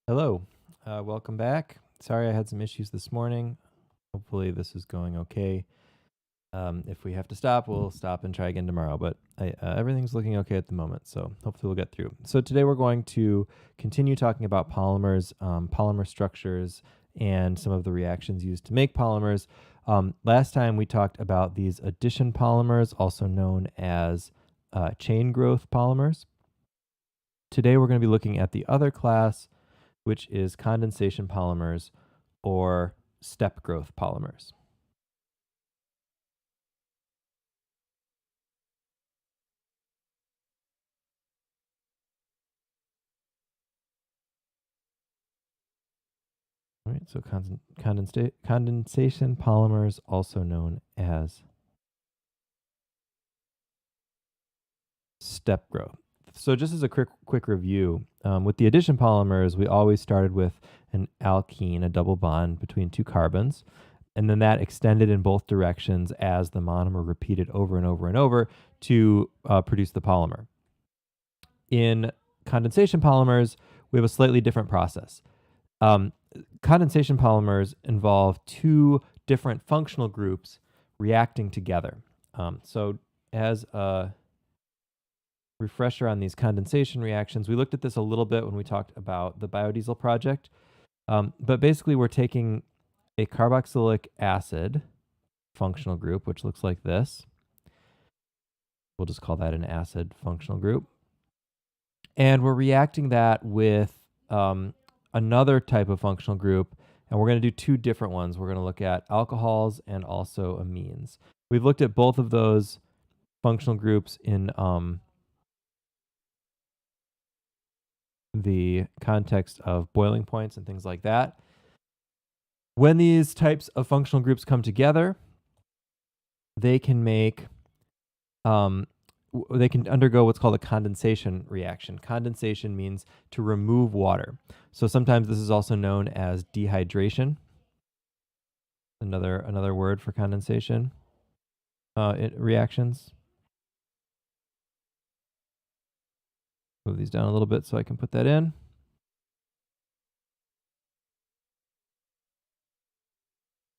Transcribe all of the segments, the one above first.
Hello, welcome back. Sorry I had some issues this morning. Hopefully this is going okay. If we have to stop, we'll stop and try again tomorrow, but everything's looking okay at the moment, so hopefully we'll get through. So today we're going to continue talking about polymers, polymer structures, and some of the reactions used to make polymers. Last time we talked about these addition polymers, also known as chain growth polymers. Today we're going to be looking at the other class, which is condensation polymers or step growth polymers. All right, so condensation polymers, also known as step growth. So just as a quick review, with the addition polymers, we always started with an alkene, a double bond between two carbons, and then that extended in both directions as the monomer repeated over and over and over to produce the polymer. In condensation polymers, we have a slightly different process. Condensation polymers involve two different functional groups reacting together. So as a refresher on these condensation reactions, we looked at this a little bit when we talked about the biodiesel project. But basically, we're taking a carboxylic acid functional group, which looks like this. We'll just call that an acid functional group. And we're reacting that with another type of functional group, and we're going to do two different ones. We're going to look at alcohols and also amines. We've looked at both of those functional groups in the context of boiling points and things like that. When these types of functional groups come together, they can make they can undergo what's called a condensation reaction. Condensation means to remove water. So sometimes this is also known as dehydration. Another word for condensation reactions. Move these down a little bit so I can put that in.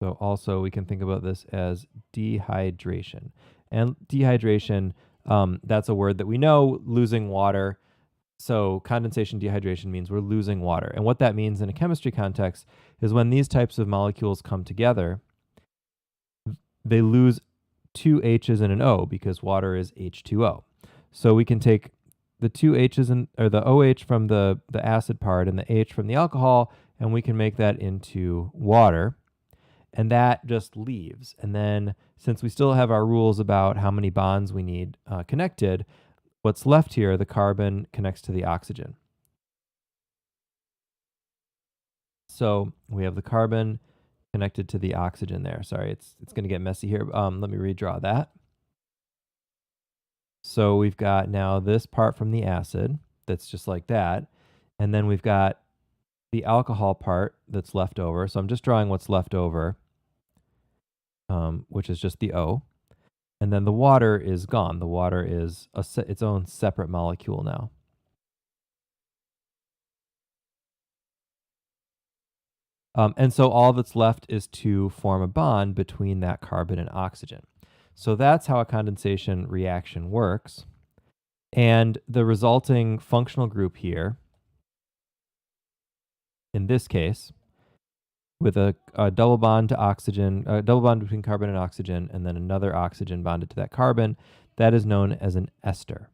So also we can think about this as dehydration. And dehydration, that's a word that we know, losing water. So condensation dehydration means we're losing water. And what that means in a chemistry context is when these types of molecules come together, they lose two H's and an O because water is H2O. So we can take the two H's or the OH from the acid part and the H from the alcohol, and we can make that into water. And that just leaves. And then since we still have our rules about how many bonds we need connected, what's left here, the carbon connects to the oxygen. So we have the carbon connected to the oxygen there. Sorry, it's going to get messy here. Let me redraw that. So we've got now this part from the acid that's just like that. And then we've got the alcohol part that's left over. So I'm just drawing what's left over, which is just the O. And then the water is gone. The water is its own separate molecule now. And so all that's left is to form a bond between that carbon and oxygen. So that's how a condensation reaction works. And the resulting functional group here, in this case, with a double bond to oxygen, a double bond between carbon and oxygen, and then another oxygen bonded to that carbon, that is known as an ester.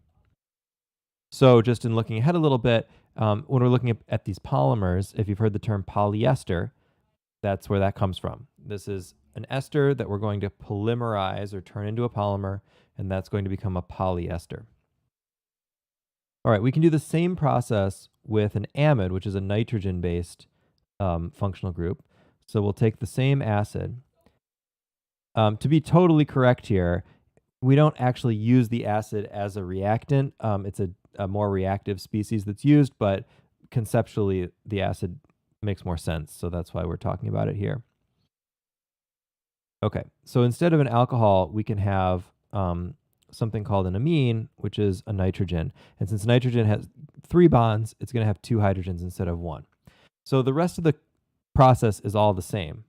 So just in looking ahead a little bit, when we're looking at these polymers, if you've heard the term polyester, that's where that comes from. This is an ester that we're going to polymerize or turn into a polymer, and that's going to become a polyester. All right, we can do the same process with an amide, which is a nitrogen-based functional group. So we'll take the same acid. To be totally correct here, we don't actually use the acid as a reactant. It's a more reactive species that's used, but conceptually the acid makes more sense. So that's why we're talking about it here. Okay, so instead of an alcohol, we can have something called an amine, which is a nitrogen. And since nitrogen has 3 bonds, it's going to have 2 hydrogens instead of 1. So the rest of the process is all the same.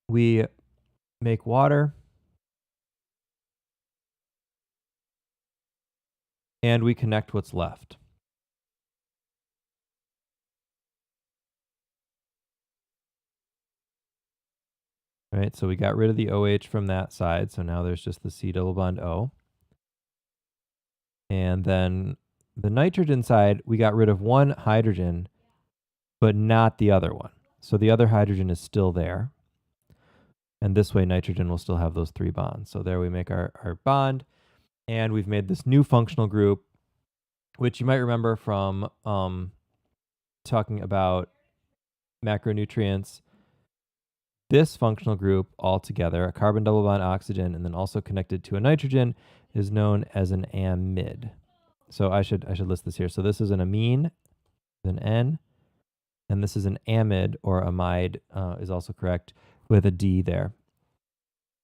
We make water and we connect what's left. Right, so we got rid of the OH from that side, so now there's just the C double bond O. And then the nitrogen side, we got rid of one hydrogen, but not the other one. So the other hydrogen is still there. And this way, nitrogen will still have those 3 bonds. So there we make our bond. And we've made this new functional group, which you might remember from talking about macronutrients. This functional group altogether, a carbon double bond oxygen, and then also connected to a nitrogen, is known as an amide. So I should list this here. So this is an amine, an N, and this is an amide or amide is also correct with a D there.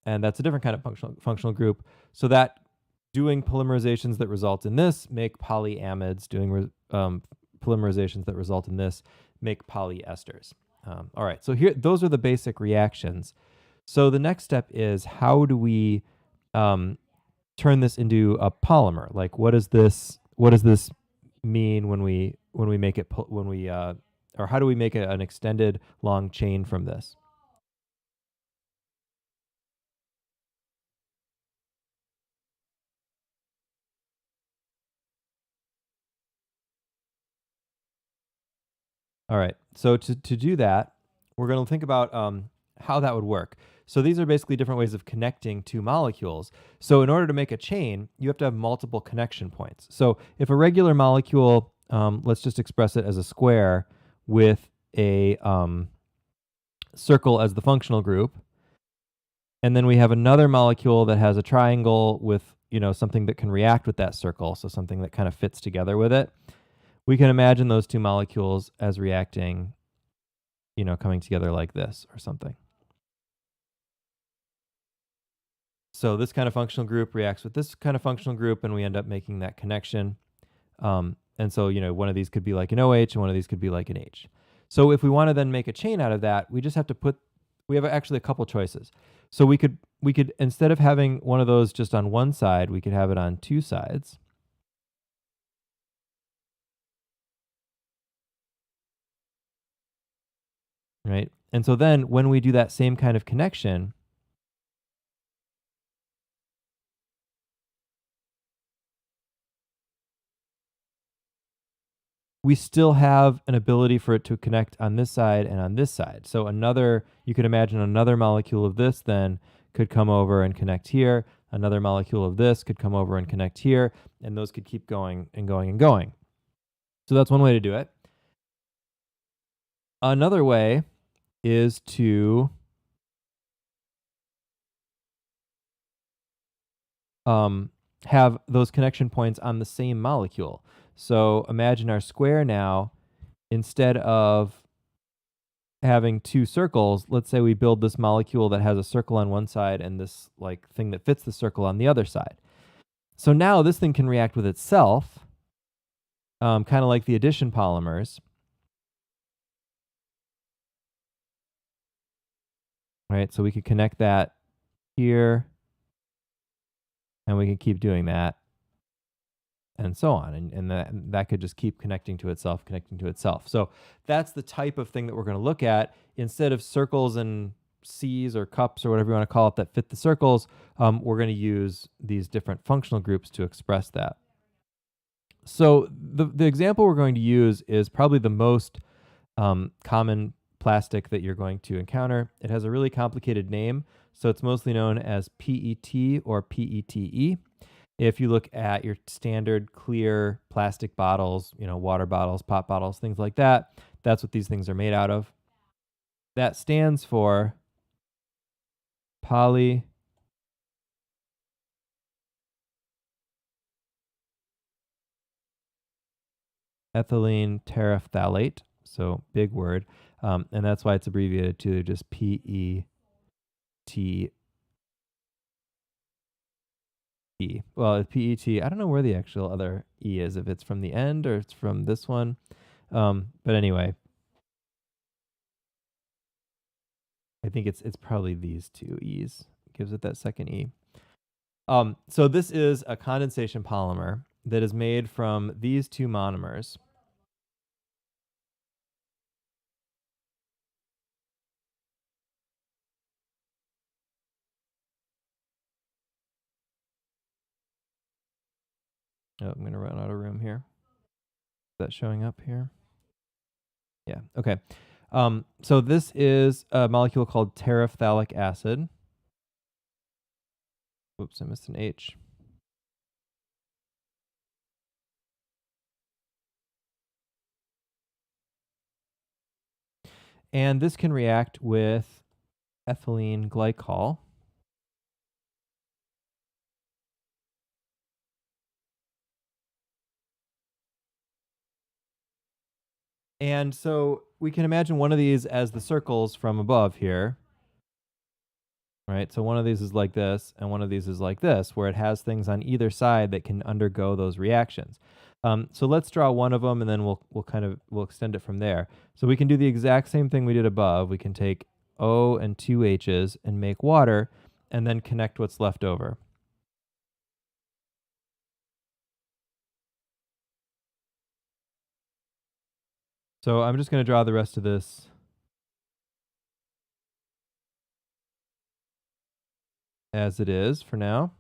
And that's a different kind of functional group. So that doing polymerizations that result in this make polyamides, doing polymerizations that result in this make polyesters. All right, so here, those are the basic reactions. So the next step is, how do we turn this into a polymer? Like, what does this mean when we make it, or how do we make an extended long chain from this? All right, so to do that, we're going to think about how that would work. So these are basically different ways of connecting two molecules. So in order to make a chain, you have to have multiple connection points. So if a regular molecule, let's just express it as a square with a circle as the functional group, and then we have another molecule that has a triangle with, something that can react with that circle, so something that kind of fits together with it. We can imagine those two molecules as reacting, coming together like this or something. So this kind of functional group reacts with this kind of functional group, and we end up making that connection. And so, one of these could be like an OH, and one of these could be like an H. So if we want to then make a chain out of that, we just have to we have actually a couple choices. So we could, instead of having one of those just on one side, we could have it on two sides. Right? And so then when we do that same kind of connection, we still have an ability for it to connect on this side and on this side. So you could imagine another molecule of this then could come over and connect here. Another molecule of this could come over and connect here, and those could keep going and going and going. So that's one way to do it. Another way is to have those connection points on the same molecule. So imagine our square now, instead of having two circles, let's say we build this molecule that has a circle on one side and this like thing that fits the circle on the other side. So now this thing can react with itself, kind of like the addition polymers. Right, so we could connect that here, and we can keep doing that, and so on. And that could just keep connecting to itself. So that's the type of thing that we're going to look at. Instead of circles and C's or cups or whatever you want to call it that fit the circles, we're going to use these different functional groups to express that. So the example we're going to use is probably the most common plastic that you're going to encounter. It has a really complicated name, so it's mostly known as PET or PETE. If you look at your standard clear plastic bottles, water bottles, pop bottles, things like that, that's what these things are made out of. That stands for polyethylene terephthalate, so big word, and that's why it's abbreviated to just PET. E. Well, PET, I don't know where the actual other E is, if it's from the end or it's from this one. But anyway, I think it's probably these two E's. Gives it that second E. So this is a condensation polymer that is made from these two monomers. Oh, I'm going to run out of room here. Is that showing up here? Yeah. Okay. So this is a molecule called Terephthalalic acid. Oops, I missed an H. And this can react with ethylene glycol. And so we can imagine one of these as the circles from above here, right? So one of these is like this, and one of these is like this, where it has things on either side that can undergo those reactions. So let's draw one of them, and then we'll extend it from there. So we can do the exact same thing we did above. We can take O and two H's and make water, and then connect what's left over. So I'm just going to draw the rest of this as it is for now.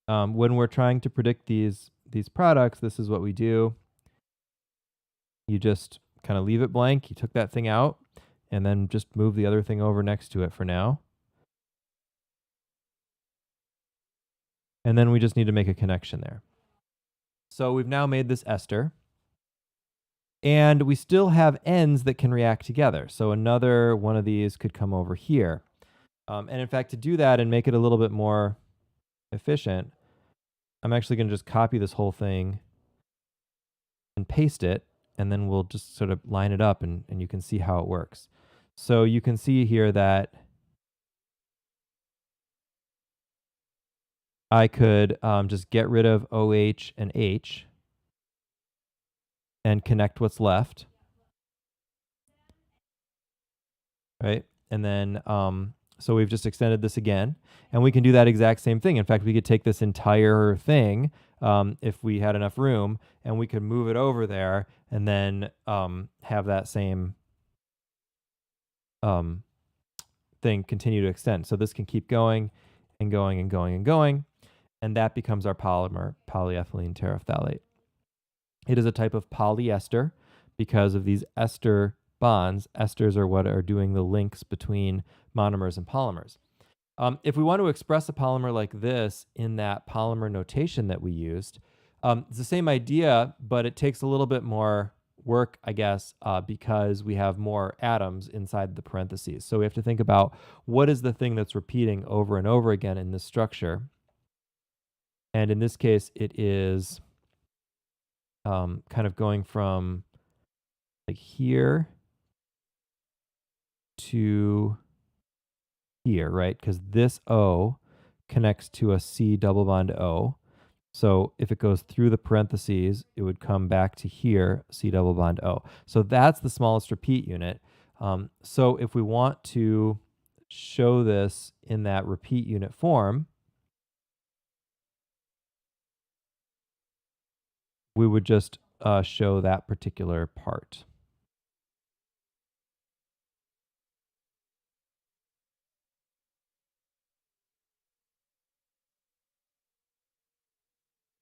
When we're trying to predict these products, this is what we do. You just kind of leave it blank. You took that thing out, and then just move the other thing over next to it for now. And then we just need to make a connection there. So we've now made this ester. And we still have ends that can react together. So another one of these could come over here. And in fact, to do that and make it a little bit more efficient, I'm actually going to just copy this whole thing and paste it, and then we'll just sort of line it up, and you can see how it works. So you can see here that I could just get rid of OH and H and connect what's left, right? And then, so we've just extended this again, and we can do that exact same thing. In fact, we could take this entire thing, if we had enough room, and we could move it over there, and then have that same thing continue to extend. So this can keep going and going and going and going, and that becomes our polymer, polyethylene terephthalate. It is a type of polyester because of these ester bonds. Esters are what are doing the links between monomers and polymers. If we want to express a polymer like this in that polymer notation that we used, it's the same idea, but it takes a little bit more work, I guess, because we have more atoms inside the parentheses. So we have to think about what is the thing that's repeating over and over again in this structure. And in this case, it is kind of going from like here to here, right? Because this O connects to a C double bond O. So if it goes through the parentheses, it would come back to here, C double bond O. So that's the smallest repeat unit. So if we want to show this in that repeat unit form, we would just show that particular part.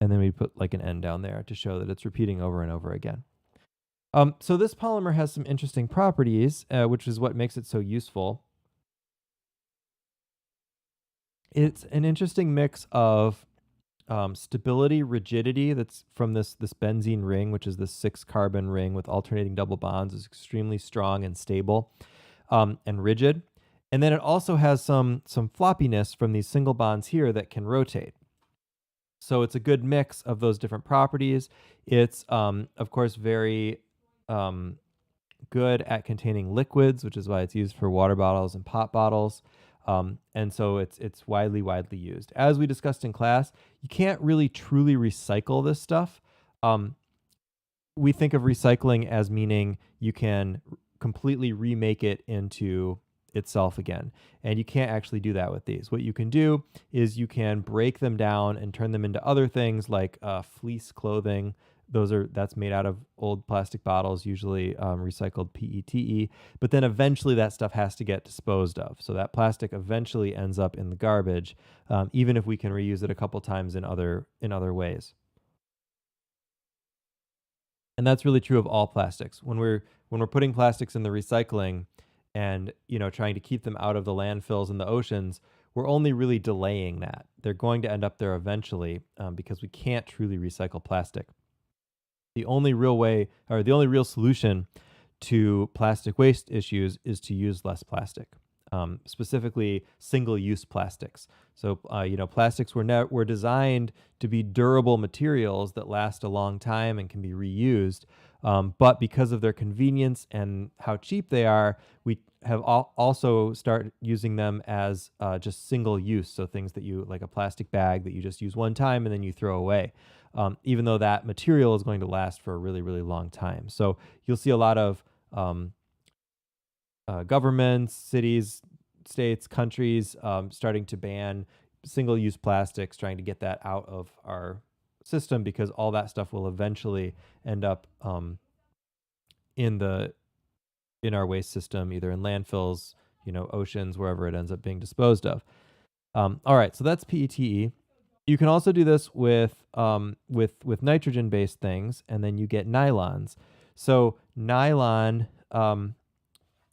And then we put like an N down there to show that it's repeating over and over again. So this polymer has some interesting properties, which is what makes it so useful. It's an interesting mix of stability, rigidity that's from this benzene ring, which is this 6-carbon ring with alternating double bonds, is extremely strong and stable and rigid. And then it also has some floppiness from these single bonds here that can rotate. So it's a good mix of those different properties. It's, of course, very good at containing liquids, which is why it's used for water bottles and pop bottles. And so it's widely used. As we discussed in class, you can't really truly recycle this stuff. We think of recycling as meaning you can completely remake it into itself again. And you can't actually do that with these. What you can do is you can break them down and turn them into other things like fleece clothing. That's made out of old plastic bottles, usually recycled PETE. But then eventually that stuff has to get disposed of. So that plastic eventually ends up in the garbage, even if we can reuse it a couple times in other ways. And that's really true of all plastics. When we're putting plastics in the recycling and trying to keep them out of the landfills and the oceans, we're only really delaying that. They're going to end up there eventually because we can't truly recycle plastic. The only real solution to plastic waste issues is to use less plastic, specifically single-use plastics. So, plastics were designed to be durable materials that last a long time and can be reused. But because of their convenience and how cheap they are, we have also started using them as just single use. So things that like a plastic bag that you just use one time and then you throw away, even though that material is going to last for a really, really long time. So you'll see a lot of governments, cities, states, countries starting to ban single-use plastics, trying to get that out of our system because all that stuff will eventually end up in our waste system, either in landfills, oceans, wherever it ends up being disposed of. All right, so that's PETE. You can also do this with nitrogen-based things, and then you get nylons. So nylon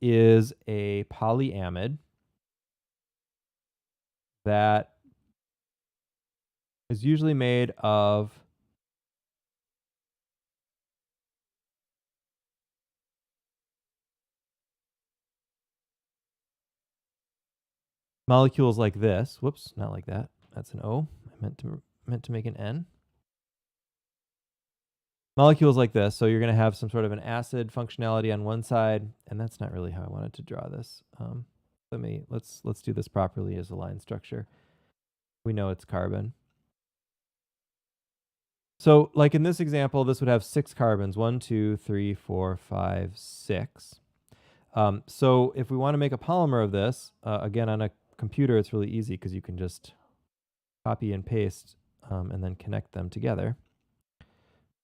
is a polyamide that is usually made of molecules like this. Whoops, not like that. That's an O. I meant to make an N. Molecules like this. So you're going to have some sort of an acid functionality on one side, and that's not really how I wanted to draw this. Let's do this properly as a line structure. We know it's carbon. So like in this example, this would have 6 carbons, 1, 2, 3, 4, 5, 6. So if we want to make a polymer of this, again, on a computer, it's really easy because you can just copy and paste and then connect them together,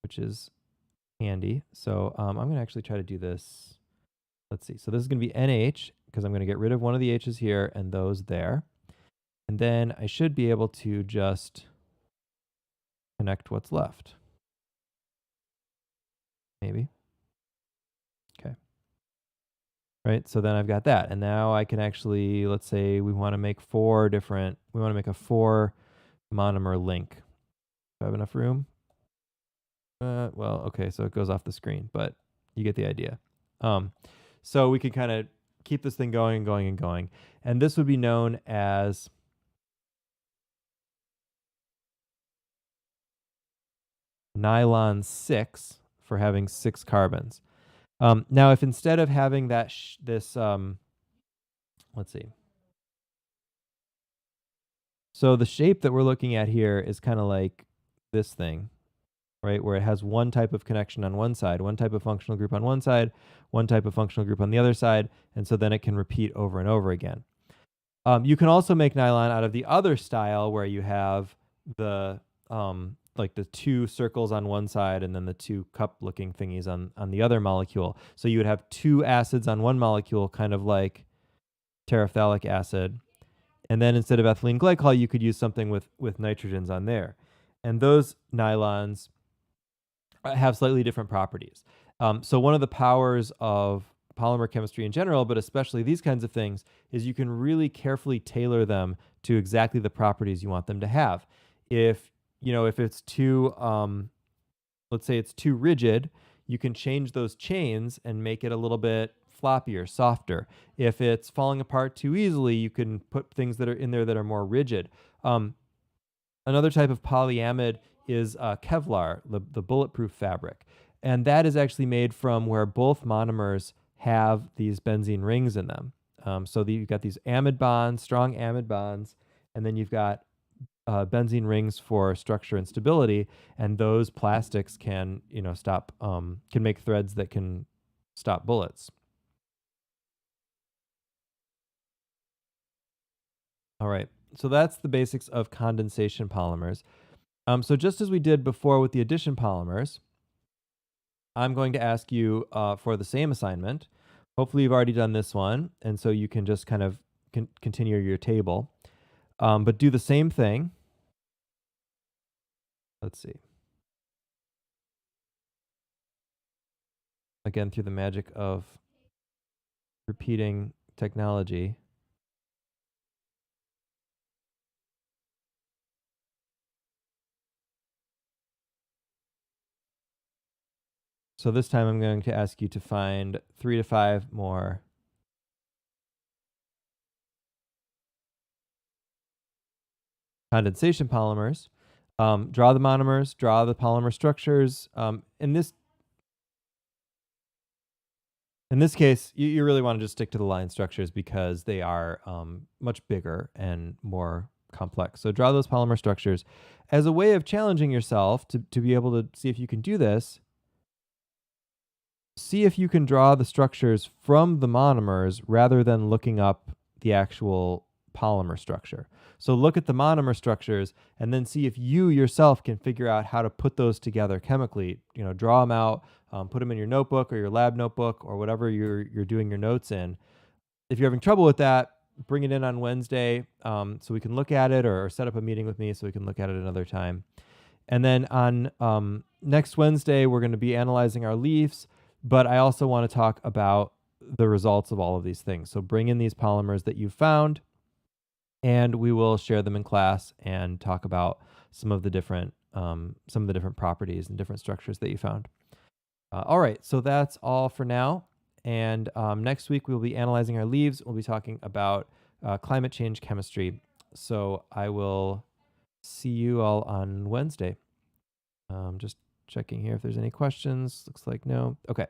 which is handy. So I'm going to actually try to do this. Let's see. So this is going to be NH because I'm going to get rid of one of the H's here and those there. And then I should be able to just connect what's left.Maybe. Okay. Right, so then I've got that. And now I can actually, let's say we want to make a 4 monomer link. Do I have enough room? Well, okay, so it goes off the screen, but you get the idea. So we can kind of keep this thing going and going and going. And this would be known as nylon 6 for having 6 carbons. Now, if instead of having that, let's see. So the shape that we're looking at here is kind of like this thing, right? Where it has one type of connection on one side, one type of functional group on one side, one type of functional group on the other side, and so then it can repeat over and over again. You can also make nylon out of the other style where you have the like the 2 circles on one side and then the 2 cup-looking thingies on the other molecule. So you would have 2 acids on one molecule, kind of like Terephthalalic acid. And then instead of ethylene glycol, you could use something with nitrogens on there. And those nylons have slightly different properties. So one of the powers of polymer chemistry in general, but especially these kinds of things, is you can really carefully tailor them to exactly the properties you want them to have. If it's too, let's say it's too rigid, you can change those chains and make it a little bit floppier, softer. If it's falling apart too easily, you can put things that are in there that are more rigid. Another type of polyamide is Kevlar, the bulletproof fabric. And that is actually made from where both monomers have these benzene rings in them. So you've got these amide bonds, strong amide bonds, and then you've got benzene rings for structure and stability, and those plastics can stop can make threads that can stop bullets. All right, so that's the basics of condensation polymers. So just as we did before with the addition polymers, I'm going to ask you for the same assignment. Hopefully you've already done this one, and so you can just kind of continue your table, but do the same thing. Let's see. Again, through the magic of repeating technology. So this time I'm going to ask you to find 3 to 5 more condensation polymers. Draw the monomers, draw the polymer structures. In this case, you really want to just stick to the line structures because they are much bigger and more complex. So draw those polymer structures as a way of challenging yourself to be able to see if you can do this. See if you can draw the structures from the monomers rather than looking up the actual polymer structure. So look at the monomer structures and then see if you yourself can figure out how to put those together chemically. Draw them out, put them in your notebook or your lab notebook or whatever you're doing your notes in. If you're having trouble with that, bring it in on Wednesday so we can look at it, or set up a meeting with me so we can look at it another time. And then on next Wednesday, we're going to be analyzing our leaves, but I also want to talk about the results of all of these things. So bring in these polymers that you've found, and we will share them in class and talk about some of the different properties and different structures that you found. All right, so that's all for now. And next week we'll be analyzing our leaves. We'll be talking about climate change chemistry. So I will see you all on Wednesday. Just checking here if there's any questions. Looks like no. Okay.